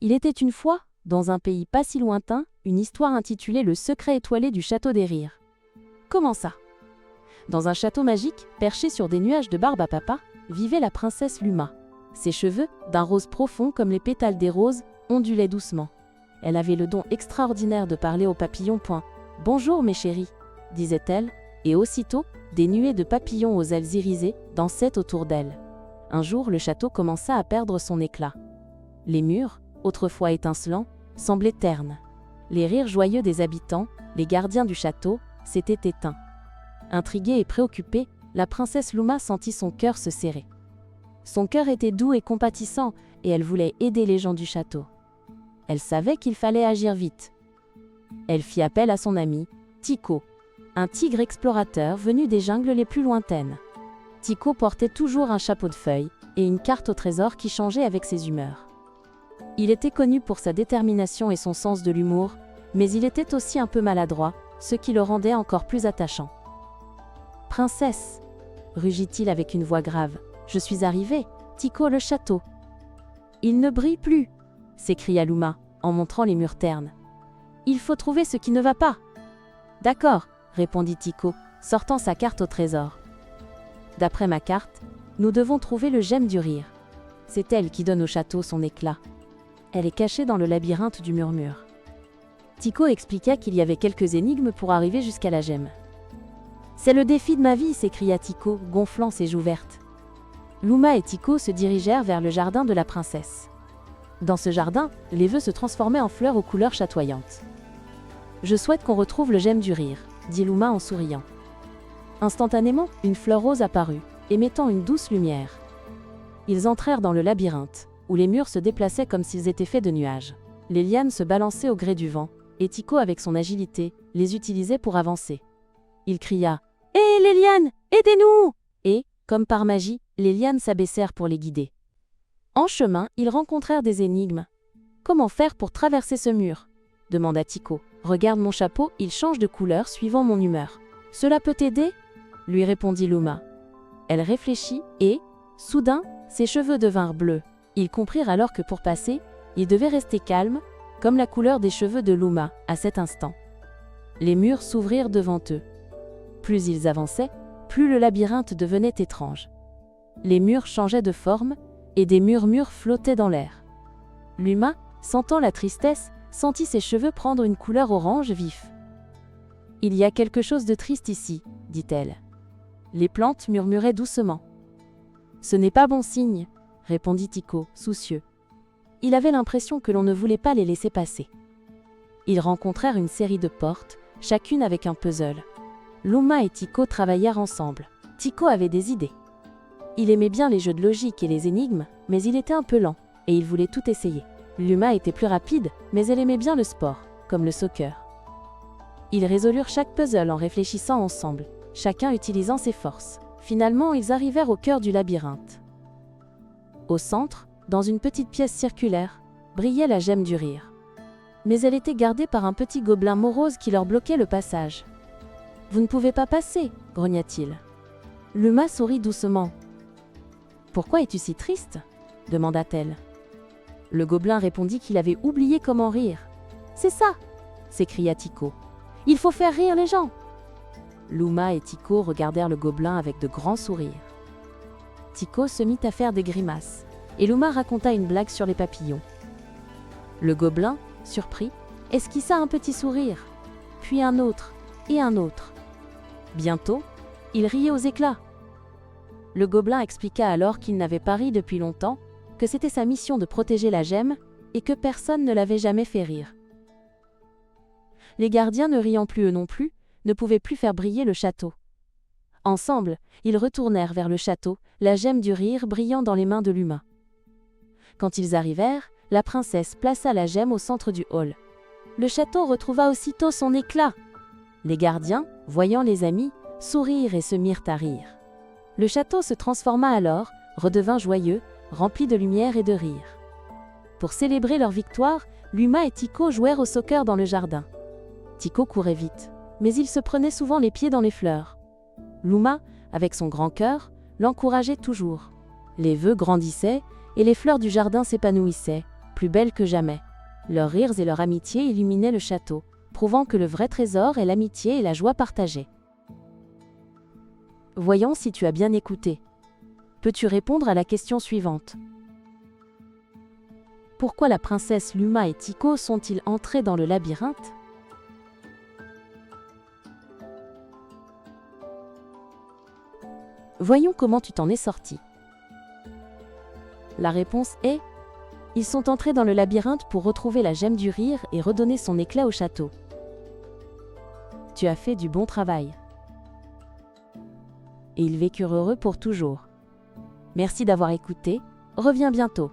Il était une fois, dans un pays pas si lointain, une histoire intitulée Le secret étoilé du château des rires. Comment ça? Dans un château magique, perché sur des nuages de barbe à papa, vivait la princesse Luma. Ses cheveux, d'un rose profond comme les pétales des roses, ondulaient doucement. Elle avait le don extraordinaire de parler aux papillons. « Bonjour mes chéris », disait-elle, et aussitôt, des nuées de papillons aux ailes irisées dansaient autour d'elle. Un jour, le château commença à perdre son éclat. Les murs, autrefois étincelants, semblaient ternes. Les rires joyeux des habitants, les gardiens du château, s'étaient éteints. Intriguée et préoccupée, la princesse Luma sentit son cœur se serrer. Son cœur était doux et compatissant, et elle voulait aider les gens du château. Elle savait qu'il fallait agir vite. Elle fit appel à son ami, Tycho, un tigre explorateur venu des jungles les plus lointaines. Tycho portait toujours un chapeau de feuilles et une carte au trésor qui changeait avec ses humeurs. Il était connu pour sa détermination et son sens de l'humour, mais il était aussi un peu maladroit, ce qui le rendait encore plus attachant. « Princesse !» rugit-il avec une voix grave. « Je suis arrivé, Tycho le château. »« Il ne brille plus !» s'écria Luma, en montrant les murs ternes. « Il faut trouver ce qui ne va pas. »« D'accord, » répondit Tycho, sortant sa carte au trésor. « D'après ma carte, nous devons trouver le gemme du rire. C'est elle qui donne au château son éclat. Elle est cachée dans le labyrinthe du murmure. » Tycho expliqua qu'il y avait quelques énigmes pour arriver jusqu'à la gemme. « C'est le défi de ma vie !» s'écria Tycho, gonflant ses joues vertes. Luma et Tycho se dirigèrent vers le jardin de la princesse. Dans ce jardin, les vœux se transformaient en fleurs aux couleurs chatoyantes. « Je souhaite qu'on retrouve le gemme du rire », dit Luma en souriant. Instantanément, une fleur rose apparut, émettant une douce lumière. Ils entrèrent dans le labyrinthe, où les murs se déplaçaient comme s'ils étaient faits de nuages. Les lianes se balançaient au gré du vent, et Tycho, avec son agilité, les utilisait pour avancer. Il cria « Hé, les lianes, aidez-nous !» Et, comme par magie, les lianes s'abaissèrent pour les guider. En chemin, ils rencontrèrent des énigmes. « Comment faire pour traverser ce mur ?» demanda Tycho. « Regarde mon chapeau, il change de couleur suivant mon humeur. Cela peut t'aider ?» lui répondit Luma. Elle réfléchit et, soudain, ses cheveux devinrent bleus. Ils comprirent alors que pour passer, ils devaient rester calmes, comme la couleur des cheveux de Luma, à cet instant. Les murs s'ouvrirent devant eux. Plus ils avançaient, plus le labyrinthe devenait étrange. Les murs changeaient de forme, et des murmures flottaient dans l'air. Luma, sentant la tristesse, sentit ses cheveux prendre une couleur orange vif. « Il y a quelque chose de triste ici, » dit-elle. Les plantes murmuraient doucement. « Ce n'est pas bon signe, » répondit Tycho, soucieux. Il avait l'impression que l'on ne voulait pas les laisser passer. Ils rencontrèrent une série de portes, chacune avec un puzzle. Luma et Tycho travaillèrent ensemble. Tycho avait des idées. Il aimait bien les jeux de logique et les énigmes, mais il était un peu lent, et il voulait tout essayer. Luma était plus rapide, mais elle aimait bien le sport, comme le soccer. Ils résolurent chaque puzzle en réfléchissant ensemble, chacun utilisant ses forces. Finalement, ils arrivèrent au cœur du labyrinthe. Au centre, dans une petite pièce circulaire, brillait la gemme du rire. Mais elle était gardée par un petit gobelin morose qui leur bloquait le passage. « Vous ne pouvez pas passer !» grogna-t-il. Luma sourit doucement. « Pourquoi es-tu si triste ?» demanda-t-elle. Le gobelin répondit qu'il avait oublié comment rire. « C'est ça !» s'écria Tycho. « Il faut faire rire les gens !» Luma et Tycho regardèrent le gobelin avec de grands sourires. Tycho se mit à faire des grimaces, et Luma raconta une blague sur les papillons. Le gobelin, surpris, esquissa un petit sourire, puis un autre, et un autre. Bientôt, il riait aux éclats. Le gobelin expliqua alors qu'il n'avait pas ri depuis longtemps, que c'était sa mission de protéger la gemme, et que personne ne l'avait jamais fait rire. Les gardiens, ne riant plus eux non plus, ne pouvaient plus faire briller le château. Ensemble, ils retournèrent vers le château, la gemme du rire brillant dans les mains de Luma. Quand ils arrivèrent, la princesse plaça la gemme au centre du hall. Le château retrouva aussitôt son éclat. Les gardiens, voyant les amis, sourirent et se mirent à rire. Le château se transforma alors, redevint joyeux, rempli de lumière et de rire. Pour célébrer leur victoire, Luma et Tycho jouèrent au soccer dans le jardin. Tycho courait vite, mais il se prenait souvent les pieds dans les fleurs. Luma, avec son grand cœur, l'encourageait toujours. Les vœux grandissaient et les fleurs du jardin s'épanouissaient, plus belles que jamais. Leurs rires et leur amitié illuminaient le château, prouvant que le vrai trésor est l'amitié et la joie partagée. Voyons si tu as bien écouté. Peux-tu répondre à la question suivante? Pourquoi la princesse Luma et Tycho sont-ils entrés dans le labyrinthe? Voyons comment tu t'en es sorti. La réponse est: ils sont entrés dans le labyrinthe pour retrouver la gemme du rire et redonner son éclat au château. Tu as fait du bon travail. Et ils vécurent heureux pour toujours. Merci d'avoir écouté, reviens bientôt.